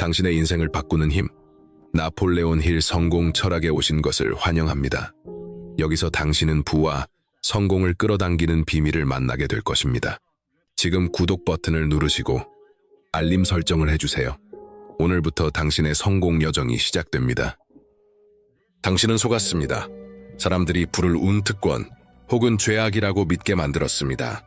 당신의 인생을 바꾸는 힘, 나폴레온 힐 성공 철학에 오신 것을 환영합니다. 여기서 당신은 부와 성공을 끌어당기는 비밀을 만나게 될 것입니다. 지금 구독 버튼을 누르시고 알림 설정을 해주세요. 오늘부터 당신의 성공 여정이 시작됩니다. 당신은 속았습니다. 사람들이 부를 운특권 혹은 죄악이라고 믿게 만들었습니다.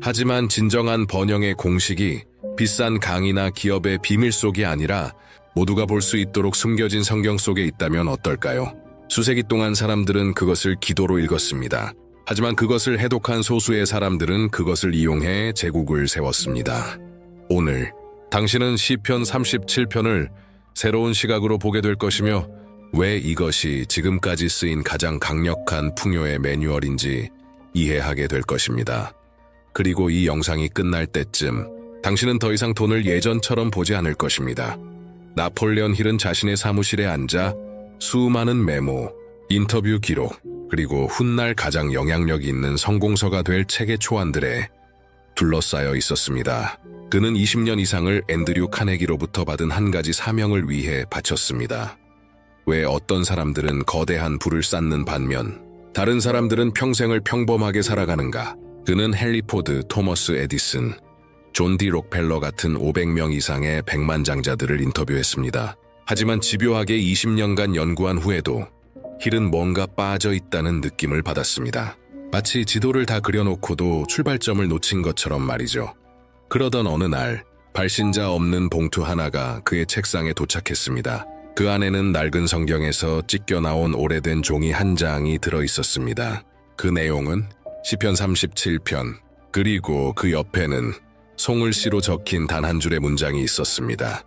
하지만 진정한 번영의 공식이 비싼 강의나 기업의 비밀 속이 아니라 모두가 볼 수 있도록 숨겨진 성경 속에 있다면 어떨까요? 수세기 동안 사람들은 그것을 기도로 읽었습니다. 하지만 그것을 해독한 소수의 사람들은 그것을 이용해 제국을 세웠습니다. 오늘 당신은 시편 37편을 새로운 시각으로 보게 될 것이며 왜 이것이 지금까지 쓰인 가장 강력한 풍요의 매뉴얼인지 이해하게 될 것입니다. 그리고 이 영상이 끝날 때쯤 당신은 더 이상 돈을 예전처럼 보지 않을 것입니다. 나폴레온 힐은 자신의 사무실에 앉아 수많은 메모, 인터뷰 기록, 그리고 훗날 가장 영향력 있는 성공서가 될 책의 초안들에 둘러싸여 있었습니다. 그는 20년 이상을 앤드류 카네기로부터 받은 한 가지 사명을 위해 바쳤습니다. 왜 어떤 사람들은 거대한 부를 쌓는 반면 다른 사람들은 평생을 평범하게 살아가는가? 그는 헨리 포드, 토머스 에디슨, 존 디 록펠러 같은 500명 이상의 백만장자들을 인터뷰했습니다. 하지만 집요하게 20년간 연구한 후에도 힐은 뭔가 빠져 있다는 느낌을 받았습니다. 마치 지도를 다 그려놓고도 출발점을 놓친 것처럼 말이죠. 그러던 어느 날 발신자 없는 봉투 하나가 그의 책상에 도착했습니다. 그 안에는 낡은 성경에서 찢겨 나온 오래된 종이 한 장이 들어있었습니다. 그 내용은 시편 37편, 그리고 그 옆에는 송을씨로 적힌 단 한 줄의 문장이 있었습니다.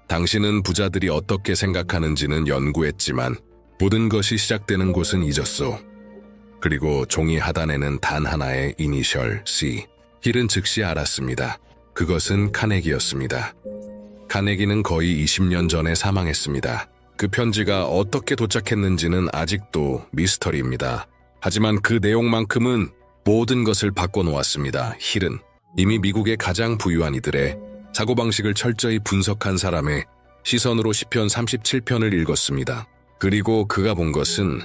당신은 부자들이 어떻게 생각하는지는 연구했지만 모든 것이 시작되는 곳은 잊었소. 그리고 종이 하단에는 단 하나의 이니셜 C. 힐은 즉시 알았습니다. 그것은 카네기였습니다. 카네기는 거의 20년 전에 사망했습니다. 그 편지가 어떻게 도착했는지는 아직도 미스터리입니다. 하지만 그 내용만큼은 모든 것을 바꿔놓았습니다. 힐은 이미 미국의 가장 부유한 이들의 사고방식을 철저히 분석한 사람의 시선으로 시편 37편을 읽었습니다. 그리고 그가 본 것은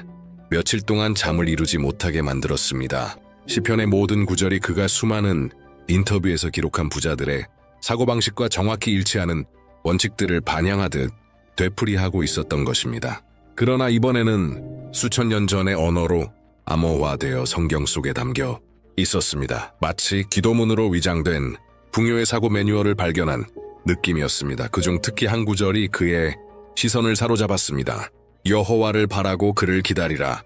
며칠 동안 잠을 이루지 못하게 만들었습니다. 시편의 모든 구절이 그가 수많은 인터뷰에서 기록한 부자들의 사고방식과 정확히 일치하는 원칙들을 반영하듯 되풀이하고 있었던 것입니다. 그러나 이번에는 수천 년 전의 언어로 암호화되어 성경 속에 담겨 있었습니다. 마치 기도문으로 위장된 풍요의 사고 매뉴얼을 발견한 느낌이었습니다. 그중 특히 한 구절이 그의 시선을 사로잡았습니다. 여호와를 바라고 그를 기다리라.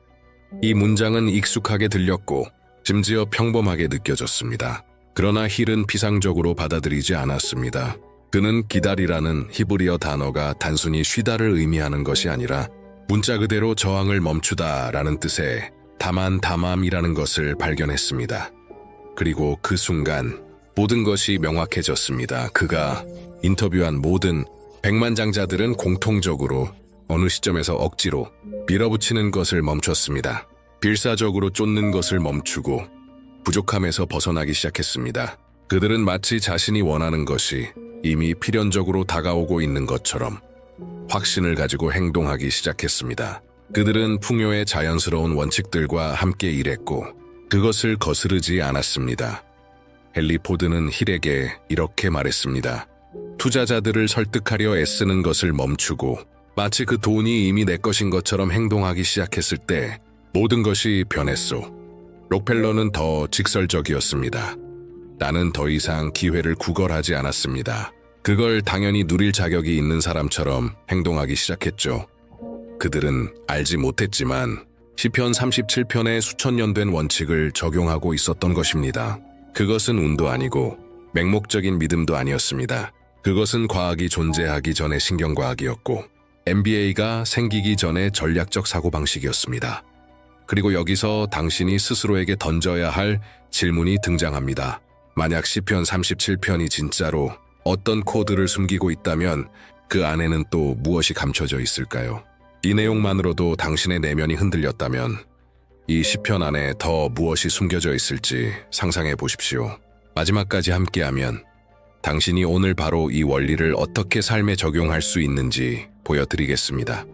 이 문장은 익숙하게 들렸고 심지어 평범하게 느껴졌습니다. 그러나 힐은 피상적으로 받아들이지 않았습니다. 그는 기다리라는 히브리어 단어가 단순히 쉬다를 의미하는 것이 아니라 문자 그대로 저항을 멈추다라는 뜻의 다맘이라는 것을 발견했습니다. 그리고 그 순간 모든 것이 명확해졌습니다. 그가 인터뷰한 모든 백만장자들은 공통적으로 어느 시점에서 억지로 밀어붙이는 것을 멈췄습니다. 필사적으로 쫓는 것을 멈추고 부족함에서 벗어나기 시작했습니다. 그들은 마치 자신이 원하는 것이 이미 필연적으로 다가오고 있는 것처럼 확신을 가지고 행동하기 시작했습니다. 그들은 풍요의 자연스러운 원칙들과 함께 일했고 그것을 거스르지 않았습니다. 헨리 포드는 힐에게 이렇게 말했습니다. 투자자들을 설득하려 애쓰는 것을 멈추고 마치 그 돈이 이미 내 것인 것처럼 행동하기 시작했을 때 모든 것이 변했소. 록펠러는 더 직설적이었습니다. 나는 더 이상 기회를 구걸하지 않았습니다. 그걸 당연히 누릴 자격이 있는 사람처럼 행동하기 시작했죠. 그들은 알지 못했지만 시편 37편의 수천 년 된 원칙을 적용하고 있었던 것입니다. 그것은 운도 아니고 맹목적인 믿음도 아니었습니다. 그것은 과학이 존재하기 전의 신경과학이었고 MBA가 생기기 전의 전략적 사고방식이었습니다. 그리고 여기서 당신이 스스로에게 던져야 할 질문이 등장합니다. 만약 시편 37편이 진짜로 어떤 코드를 숨기고 있다면 그 안에는 또 무엇이 감춰져 있을까요? 이 내용만으로도 당신의 내면이 흔들렸다면 이 시편 안에 더 무엇이 숨겨져 있을지 상상해 보십시오. 마지막까지 함께하면 당신이 오늘 바로 이 원리를 어떻게 삶에 적용할 수 있는지 보여드리겠습니다.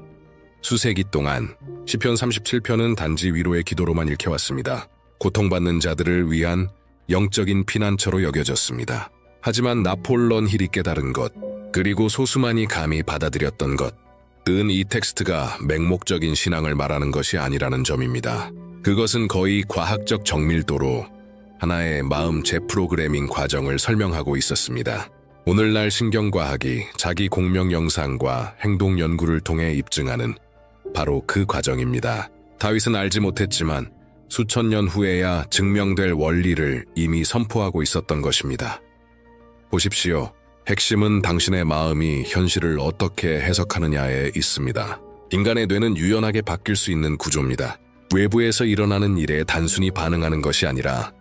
수세기 동안 시편 37편은 단지 위로의 기도로만 읽혀왔습니다. 고통받는 자들을 위한 영적인 피난처로 여겨졌습니다. 하지만 나폴론 힐이 깨달은 것, 그리고 소수만이 감히 받아들였던 것은 이 텍스트가 맹목적인 신앙을 말하는 것이 아니라는 점입니다. 그것은 거의 과학적 정밀도로 하나의 마음 재프로그래밍 과정을 설명하고 있었습니다. 오늘날 신경과학이 자기 공명 영상과 행동 연구를 통해 입증하는 바로 그 과정입니다. 다윗은 알지 못했지만 수천 년 후에야 증명될 원리를 이미 선포하고 있었던 것입니다. 보십시오. 핵심은 당신의 마음이 현실을 어떻게 해석하느냐에 있습니다. 인간의 뇌는 유연하게 바뀔 수 있는 구조입니다. 외부에서 일어나는 일에 단순히 반응하는 것이 아니라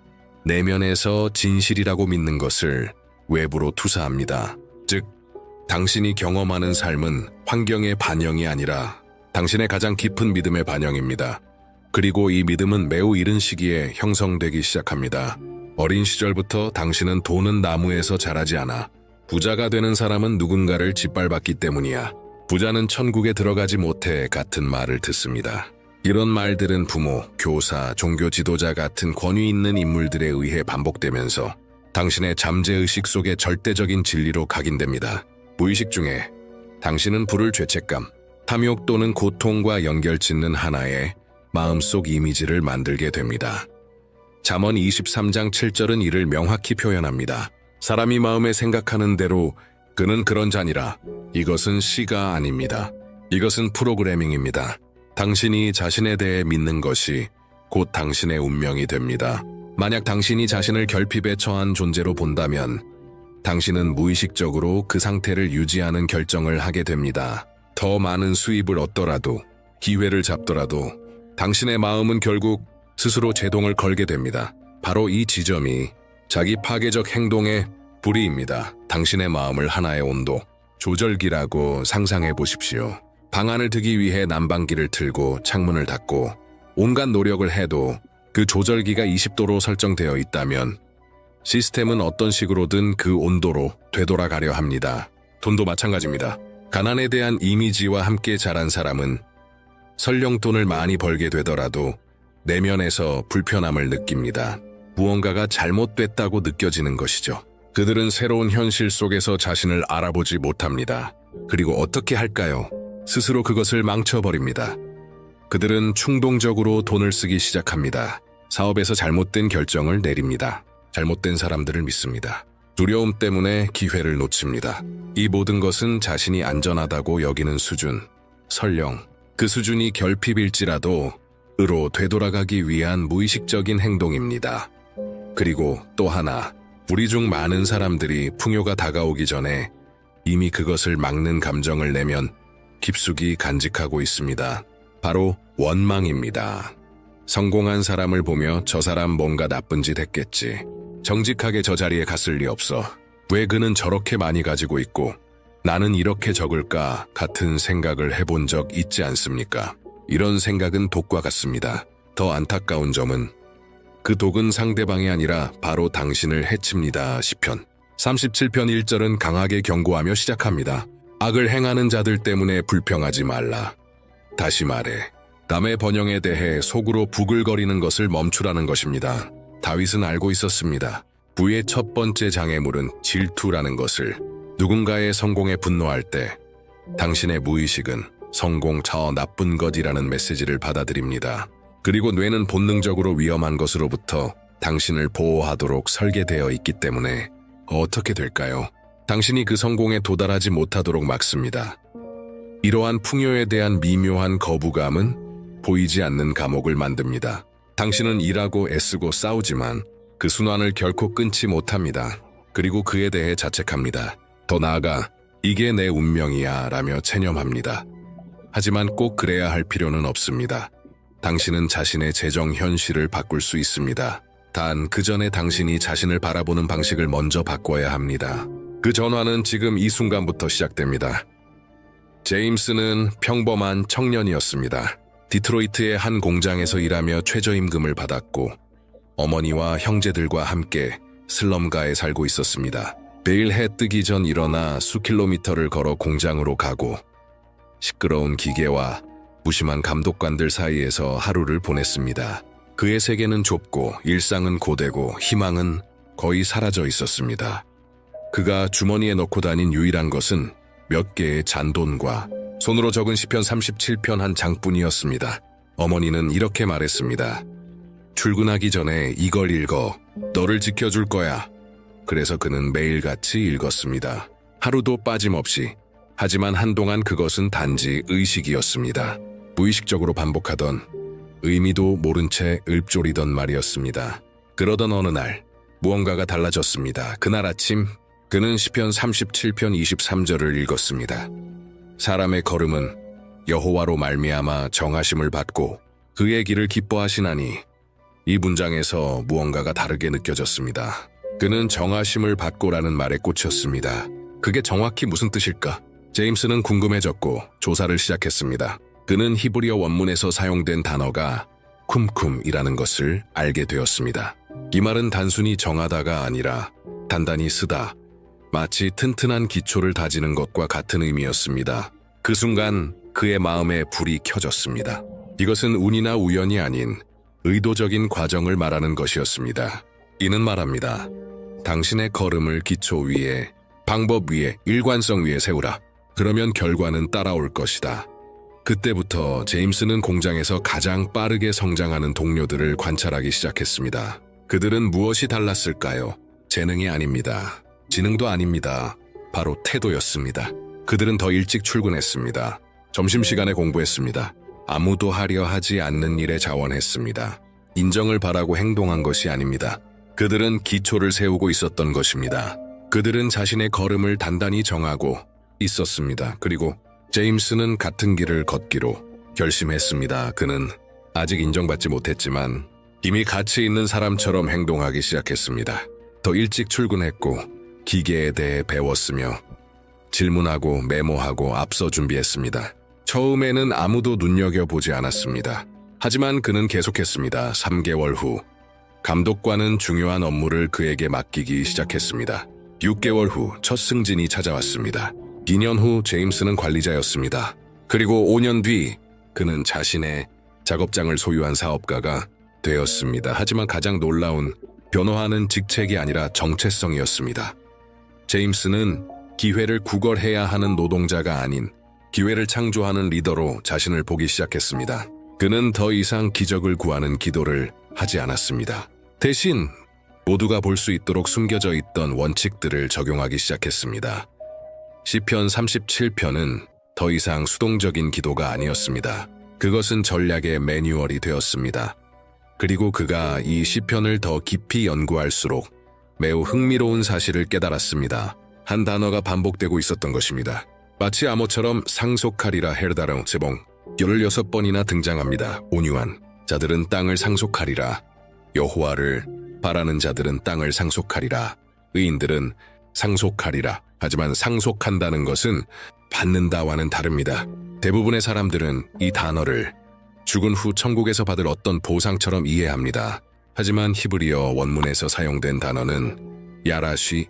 내면에서 진실이라고 믿는 것을 외부로 투사합니다. 즉, 당신이 경험하는 삶은 환경의 반영이 아니라 당신의 가장 깊은 믿음의 반영입니다. 그리고 이 믿음은 매우 이른 시기에 형성되기 시작합니다. 어린 시절부터 당신은 돈은 나무에서 자라지 않아. 부자가 되는 사람은 누군가를 짓밟았기 때문이야. 부자는 천국에 들어가지 못해 같은 말을 듣습니다. 이런 말들은 부모, 교사, 종교 지도자 같은 권위 있는 인물들에 의해 반복되면서 당신의 잠재의식 속의 절대적인 진리로 각인됩니다. 무의식 중에 당신은 부를 죄책감, 탐욕 또는 고통과 연결짓는 하나의 마음속 이미지를 만들게 됩니다. 잠언 23장 7절은 이를 명확히 표현합니다. 사람이 마음에 생각하는 대로 그는 그런 자니라. 이것은 시가 아닙니다. 이것은 프로그래밍입니다. 당신이 자신에 대해 믿는 것이 곧 당신의 운명이 됩니다. 만약 당신이 자신을 결핍에 처한 존재로 본다면 당신은 무의식적으로 그 상태를 유지하는 결정을 하게 됩니다. 더 많은 수입을 얻더라도, 기회를 잡더라도 당신의 마음은 결국 스스로 제동을 걸게 됩니다. 바로 이 지점이 자기 파괴적 행동의 뿌리입니다. 당신의 마음을 하나의 온도, 조절기라고 상상해 보십시오. 방안을 트기 위해 난방기를 틀고 창문을 닫고 온갖 노력을 해도 그 조절기가 20도로 설정되어 있다면 시스템은 어떤 식으로든 그 온도로 되돌아가려 합니다. 돈도 마찬가지입니다. 가난에 대한 이미지와 함께 자란 사람은 설령 돈을 많이 벌게 되더라도 내면에서 불편함을 느낍니다. 무언가가 잘못됐다고 느껴지는 것이죠. 그들은 새로운 현실 속에서 자신을 알아보지 못합니다. 그리고 어떻게 할까요? 스스로 그것을 망쳐버립니다. 그들은 충동적으로 돈을 쓰기 시작합니다. 사업에서 잘못된 결정을 내립니다. 잘못된 사람들을 믿습니다. 두려움 때문에 기회를 놓칩니다. 이 모든 것은 자신이 안전하다고 여기는 수준, 설령 그 수준이 결핍일지라도 으로 되돌아가기 위한 무의식적인 행동입니다. 그리고 또 하나, 우리 중 많은 사람들이 풍요가 다가오기 전에 이미 그것을 막는 감정을 내면 깊숙이 간직하고 있습니다. 바로 원망입니다. 성공한 사람을 보며 저 사람 뭔가 나쁜 짓 했겠지. 정직하게 저 자리에 갔을 리 없어. 왜 그는 저렇게 많이 가지고 있고 나는 이렇게 적을까 같은 생각을 해본 적 있지 않습니까? 이런 생각은 독과 같습니다. 더 안타까운 점은 그 독은 상대방이 아니라 바로 당신을 해칩니다. 시편 37편 1절은 강하게 경고하며 시작합니다. 악을 행하는 자들 때문에 불평하지 말라. 다시 말해, 남의 번영에 대해 속으로 부글거리는 것을 멈추라는 것입니다. 다윗은 알고 있었습니다. 부의 첫 번째 장애물은 질투라는 것을. 누군가의 성공에 분노할 때 당신의 무의식은 성공 저 나쁜 것이라는 메시지를 받아들입니다. 그리고 뇌는 본능적으로 위험한 것으로부터 당신을 보호하도록 설계되어 있기 때문에 어떻게 될까요? 당신이 그 성공에 도달하지 못하도록 막습니다. 이러한 풍요에 대한 미묘한 거부감은 보이지 않는 감옥을 만듭니다. 당신은 일하고 애쓰고 싸우지만 그 순환을 결코 끊지 못합니다. 그리고 그에 대해 자책합니다. 더 나아가 이게 내 운명이야 라며 체념합니다. 하지만 꼭 그래야 할 필요는 없습니다. 당신은 자신의 재정 현실을 바꿀 수 있습니다. 단 그 전에 당신이 자신을 바라보는 방식을 먼저 바꿔야 합니다. 그 전환은 지금 이 순간부터 시작됩니다. 제임스는 평범한 청년이었습니다. 디트로이트의 한 공장에서 일하며 최저임금을 받았고 어머니와 형제들과 함께 슬럼가에 살고 있었습니다. 매일 해 뜨기 전 일어나 수킬로미터를 걸어 공장으로 가고 시끄러운 기계와 무심한 감독관들 사이에서 하루를 보냈습니다. 그의 세계는 좁고 일상은 고되고 희망은 거의 사라져 있었습니다. 그가 주머니에 넣고 다닌 유일한 것은 몇 개의 잔돈과 손으로 적은 시편 37편 한 장뿐이었습니다. 어머니는 이렇게 말했습니다. 출근하기 전에 이걸 읽어. 너를 지켜줄 거야. 그래서 그는 매일같이 읽었습니다. 하루도 빠짐없이. 하지만 한동안 그것은 단지 의식이었습니다. 무의식적으로 반복하던 의미도 모른 채 읊조리던 말이었습니다. 그러던 어느 날 무언가가 달라졌습니다. 그날 아침 그는 시편 37편 23절을 읽었습니다. 사람의 걸음은 여호와로 말미암아 정하심을 받고 그의 길을 기뻐하시나니. 이 문장에서 무언가가 다르게 느껴졌습니다. 그는 정하심을 받고라는 말에 꽂혔습니다. 그게 정확히 무슨 뜻일까? 제임스는 궁금해졌고 조사를 시작했습니다. 그는 히브리어 원문에서 사용된 단어가 쿰쿰이라는 것을 알게 되었습니다. 이 말은 단순히 정하다가 아니라 단단히 쓰다, 마치 튼튼한 기초를 다지는 것과 같은 의미였습니다. 그 순간 그의 마음에 불이 켜졌습니다. 이것은 운이나 우연이 아닌 의도적인 과정을 말하는 것이었습니다. 이는 말합니다. 당신의 걸음을 기초 위에, 방법 위에, 일관성 위에 세우라. 그러면 결과는 따라올 것이다. 그때부터 제임스는 공장에서 가장 빠르게 성장하는 동료들을 관찰하기 시작했습니다. 그들은 무엇이 달랐을까요? 재능이 아닙니다. 지능도 아닙니다. 바로 태도였습니다. 그들은 더 일찍 출근했습니다. 점심시간에 공부했습니다. 아무도 하려 하지 않는 일에 자원했습니다. 인정을 바라고 행동한 것이 아닙니다. 그들은 기초를 세우고 있었던 것입니다. 그들은 자신의 걸음을 단단히 정하고 있었습니다. 그리고 제임스는 같은 길을 걷기로 결심했습니다. 그는 아직 인정받지 못했지만 이미 가치 있는 사람처럼 행동하기 시작했습니다. 더 일찍 출근했고 기계에 대해 배웠으며 질문하고 메모하고 앞서 준비했습니다. 처음에는 아무도 눈여겨보지 않았습니다. 하지만 그는 계속했습니다. 3개월 후 감독관은 중요한 업무를 그에게 맡기기 시작했습니다. 6개월 후 첫 승진이 찾아왔습니다. 2년 후 제임스는 관리자였습니다. 그리고 5년 뒤 그는 자신의 작업장을 소유한 사업가가 되었습니다. 하지만 가장 놀라운 변화하는 직책이 아니라 정체성이었습니다. 제임스는 기회를 구걸해야 하는 노동자가 아닌 기회를 창조하는 리더로 자신을 보기 시작했습니다. 그는 더 이상 기적을 구하는 기도를 하지 않았습니다. 대신 모두가 볼 수 있도록 숨겨져 있던 원칙들을 적용하기 시작했습니다. 시편 37편은 더 이상 수동적인 기도가 아니었습니다. 그것은 전략의 매뉴얼이 되었습니다. 그리고 그가 이 시편을 더 깊이 연구할수록 매우 흥미로운 사실을 깨달았습니다. 한 단어가 반복되고 있었던 것입니다. 마치 암호처럼 상속하리라 헤르다랑 제봉 16번이나 등장합니다. 온유한 자들은 땅을 상속하리라. 여호와를 바라는 자들은 땅을 상속하리라. 의인들은 상속하리라. 하지만 상속한다는 것은 받는다와는 다릅니다. 대부분의 사람들은 이 단어를 죽은 후 천국에서 받을 어떤 보상처럼 이해합니다. 하지만 히브리어 원문에서 사용된 단어는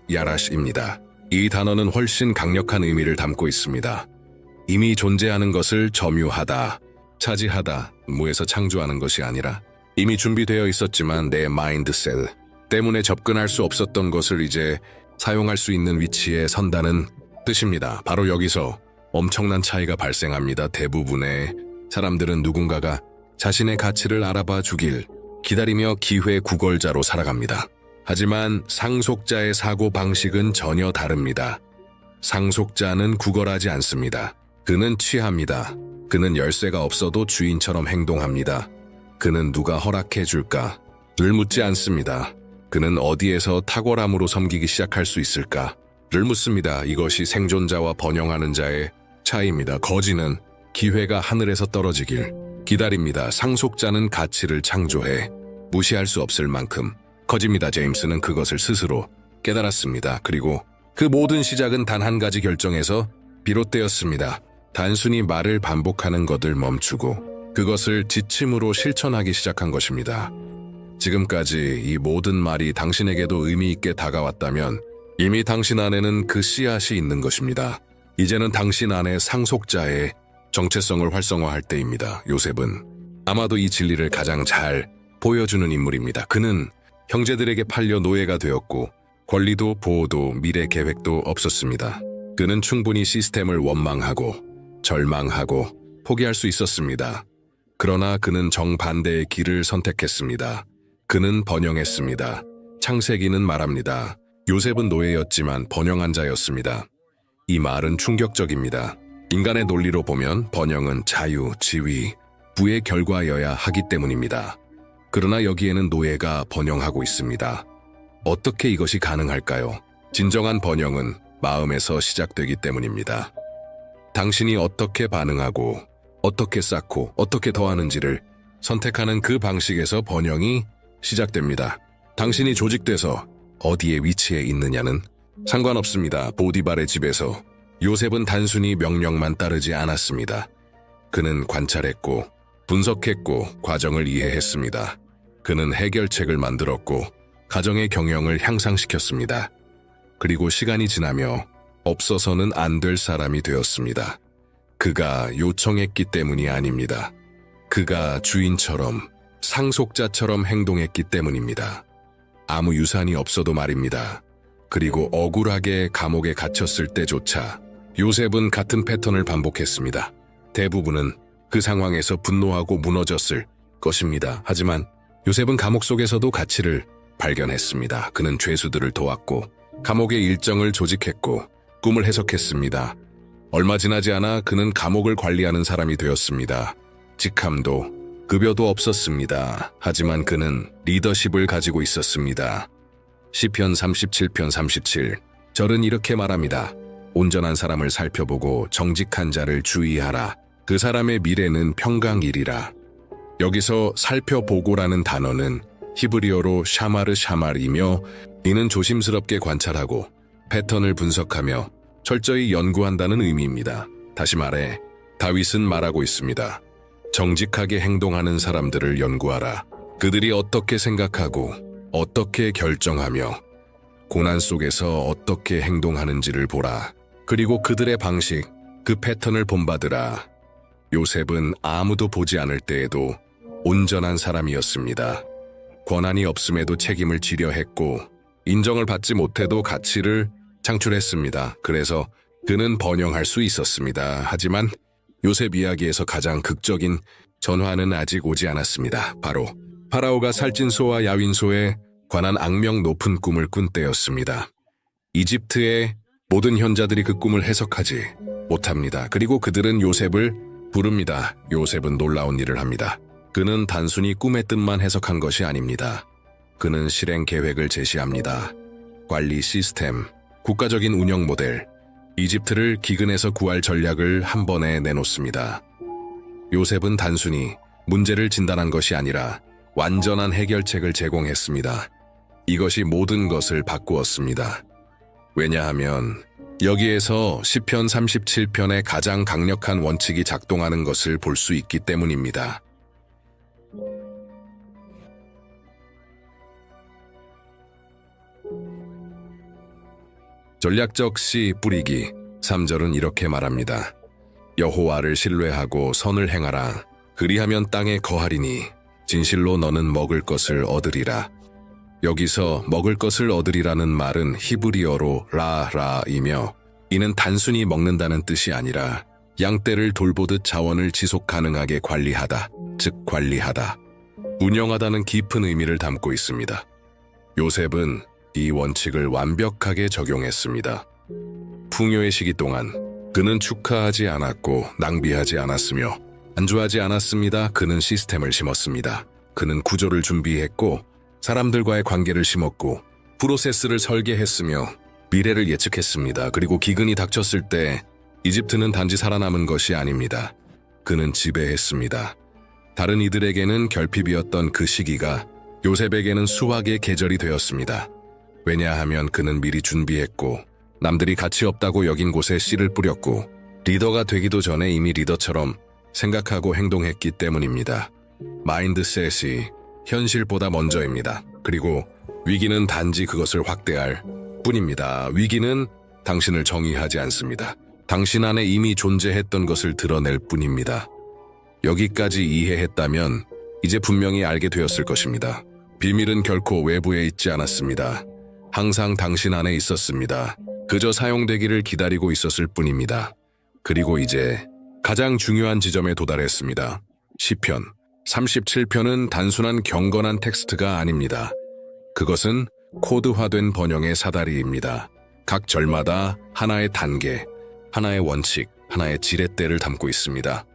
야라시입니다. 이 단어는 훨씬 강력한 의미를 담고 있습니다. 이미 존재하는 것을 점유하다, 차지하다, 무에서 창조하는 것이 아니라 이미 준비되어 있었지만 내 마인드셋 때문에 접근할 수 없었던 것을 이제 사용할 수 있는 위치에 선다는 뜻입니다. 바로 여기서 엄청난 차이가 발생합니다. 대부분의 사람들은 누군가가 자신의 가치를 알아봐 주길 기다리며 기회 구걸자로 살아갑니다. 하지만 상속자의 사고방식은 전혀 다릅니다. 상속자는 구걸하지 않습니다. 그는 취합니다. 그는 열쇠가 없어도 주인처럼 행동합니다. 그는 누가 허락해 줄까? 를 묻지 않습니다. 그는 어디에서 탁월함으로 섬기기 시작할 수 있을까? 를 묻습니다. 이것이 생존자와 번영하는 자의 차이입니다. 거지는 기회가 하늘에서 떨어지길 기다립니다. 상속자는 가치를 창조해 무시할 수 없을 만큼 커집니다. 제임스는 그것을 스스로 깨달았습니다. 그리고 그 모든 시작은 단 한 가지 결정에서 비롯되었습니다. 단순히 말을 반복하는 것을 멈추고 그것을 지침으로 실천하기 시작한 것입니다. 지금까지 이 모든 말이 당신에게도 의미 있게 다가왔다면 이미 당신 안에는 그 씨앗이 있는 것입니다. 이제는 당신 안에 상속자의 정체성을 활성화할 때입니다. 요셉은 아마도 이 진리를 가장 잘 보여주는 인물입니다. 그는 형제들에게 팔려 노예가 되었고 권리도 보호도 미래 계획도 없었습니다. 그는 충분히 시스템을 원망하고 절망하고 포기할 수 있었습니다. 그러나 그는 정반대의 길을 선택했습니다. 그는 번영했습니다. 창세기는 말합니다. 요셉은 노예였지만 번영한 자였습니다. 이 말은 충격적입니다. 인간의 논리로 보면 번영은 자유, 지위, 부의 결과여야 하기 때문입니다. 그러나 여기에는 노예가 번영하고 있습니다. 어떻게 이것이 가능할까요? 진정한 번영은 마음에서 시작되기 때문입니다. 당신이 어떻게 반응하고 어떻게 쌓고 어떻게 더하는지를 선택하는 그 방식에서 번영이 시작됩니다. 당신이 조직돼서 어디에 위치해 있느냐는 상관없습니다. 보디발의 집에서 요셉은 단순히 명령만 따르지 않았습니다. 그는 관찰했고 분석했고 과정을 이해했습니다. 그는 해결책을 만들었고 가정의 경영을 향상시켰습니다. 그리고 시간이 지나며 없어서는 안 될 사람이 되었습니다. 그가 요청했기 때문이 아닙니다. 그가 주인처럼 상속자처럼 행동했기 때문입니다. 아무 유산이 없어도 말입니다. 그리고 억울하게 감옥에 갇혔을 때조차 요셉은 같은 패턴을 반복했습니다. 대부분은 그 상황에서 분노하고 무너졌을 것입니다. 하지만 요셉은 감옥 속에서도 가치를 발견했습니다. 그는 죄수들을 도왔고 감옥의 일정을 조직했고 꿈을 해석했습니다. 얼마 지나지 않아 그는 감옥을 관리하는 사람이 되었습니다. 직함도 급여도 없었습니다. 하지만 그는 리더십을 가지고 있었습니다. 시편 37편 37 절은 이렇게 말합니다. 온전한 사람을 살펴보고 정직한 자를 주의하라. 그 사람의 미래는 평강이리라. 여기서 살펴보고라는 단어는 히브리어로 샤마르 샤말이며 이는 조심스럽게 관찰하고 패턴을 분석하며 철저히 연구한다는 의미입니다. 다시 말해 다윗은 말하고 있습니다. 정직하게 행동하는 사람들을 연구하라. 그들이 어떻게 생각하고 어떻게 결정하며 고난 속에서 어떻게 행동하는지를 보라. 그리고 그들의 방식, 그 패턴을 본받으라. 요셉은 아무도 보지 않을 때에도 온전한 사람이었습니다. 권한이 없음에도 책임을 지려 했고 인정을 받지 못해도 가치를 창출했습니다. 그래서 그는 번영할 수 있었습니다. 하지만 요셉 이야기에서 가장 극적인 전환은 아직 오지 않았습니다. 바로 파라오가 살찐소와 야윈소에 관한 악명 높은 꿈을 꾼 때였습니다. 이집트의 모든 현자들이 그 꿈을 해석하지 못합니다. 그리고 그들은 요셉을 부릅니다. 요셉은 놀라운 일을 합니다. 그는 단순히 꿈의 뜻만 해석한 것이 아닙니다. 그는 실행 계획을 제시합니다. 관리 시스템, 국가적인 운영 모델, 이집트를 기근에서 구할 전략을 한 번에 내놓습니다. 요셉은 단순히 문제를 진단한 것이 아니라 완전한 해결책을 제공했습니다. 이것이 모든 것을 바꾸었습니다. 왜냐하면 여기에서 시편 37편의 가장 강력한 원칙이 작동하는 것을 볼 수 있기 때문입니다. 전략적 씨 뿌리기 3절은 이렇게 말합니다. 여호와를 신뢰하고 선을 행하라. 그리하면 땅에 거하리니 진실로 너는 먹을 것을 얻으리라. 여기서 먹을 것을 얻으리라는 말은 히브리어로 라라이며 이는 단순히 먹는다는 뜻이 아니라 양떼를 돌보듯 자원을 지속 가능하게 관리하다, 즉 관리하다, 운영하다는 깊은 의미를 담고 있습니다. 요셉은 이 원칙을 완벽하게 적용했습니다. 풍요의 시기 동안 그는 축하하지 않았고 낭비하지 않았으며 안주하지 않았습니다. 그는 시스템을 심었습니다. 그는 구조를 준비했고 사람들과의 관계를 심었고 프로세스를 설계했으며 미래를 예측했습니다. 그리고 기근이 닥쳤을 때 이집트는 단지 살아남은 것이 아닙니다. 그는 지배했습니다. 다른 이들에게는 결핍이었던 그 시기가 요셉에게는 수확의 계절이 되었습니다. 왜냐하면 그는 미리 준비했고 남들이 가치 없다고 여긴 곳에 씨를 뿌렸고 리더가 되기도 전에 이미 리더처럼 생각하고 행동했기 때문입니다. 마인드셋이 현실보다 먼저입니다. 그리고 위기는 단지 그것을 확대할 뿐입니다. 위기는 당신을 정의하지 않습니다. 당신 안에 이미 존재했던 것을 드러낼 뿐입니다. 여기까지 이해했다면 이제 분명히 알게 되었을 것입니다. 비밀은 결코 외부에 있지 않았습니다. 항상 당신 안에 있었습니다. 그저 사용되기를 기다리고 있었을 뿐입니다. 그리고 이제 가장 중요한 지점에 도달했습니다. 시편 37편은 단순한 경건한 텍스트가 아닙니다. 그것은 코드화된 번영의 사다리입니다. 각 절마다 하나의 단계, 하나의 원칙, 하나의 지렛대를 담고 있습니다.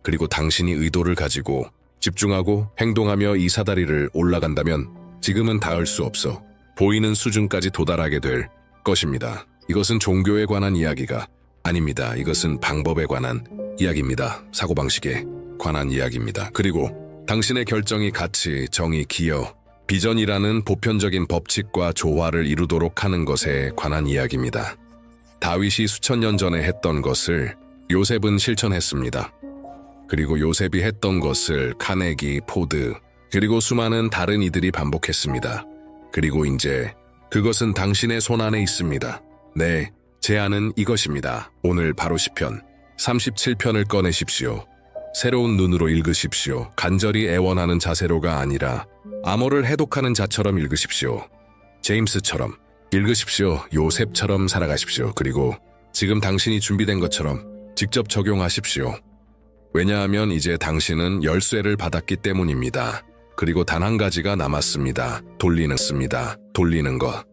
그리고 당신이 의도를 가지고 집중하고 행동하며 이 사다리를 올라간다면 지금은 닿을 수 없어 보이는 수준까지 도달하게 될 것입니다. 이것은 종교에 관한 이야기가 아닙니다. 이것은 방법에 관한 이야기입니다. 사고방식에 관한 이야기입니다. 그리고 당신의 결정이 가치, 정의, 기여, 비전이라는 보편적인 법칙과 조화를 이루도록 하는 것에 관한 이야기입니다. 다윗이 수천 년 전에 했던 것을 요셉은 실천했습니다. 그리고 요셉이 했던 것을 카네기, 포드, 그리고 수많은 다른 이들이 반복했습니다. 그리고 이제 그것은 당신의 손 안에 있습니다. 네, 제안은 이것입니다. 오늘 바로 시편 37편을 꺼내십시오. 새로운 눈으로 읽으십시오. 간절히 애원하는 자세로가 아니라 암호를 해독하는 자처럼 읽으십시오. 제임스처럼 읽으십시오. 요셉처럼 살아가십시오. 그리고 지금 당신이 준비된 것처럼 직접 적용하십시오. 왜냐하면 이제 당신은 열쇠를 받았기 때문입니다. 그리고 단 한 가지가 남았습니다. 돌리는 것.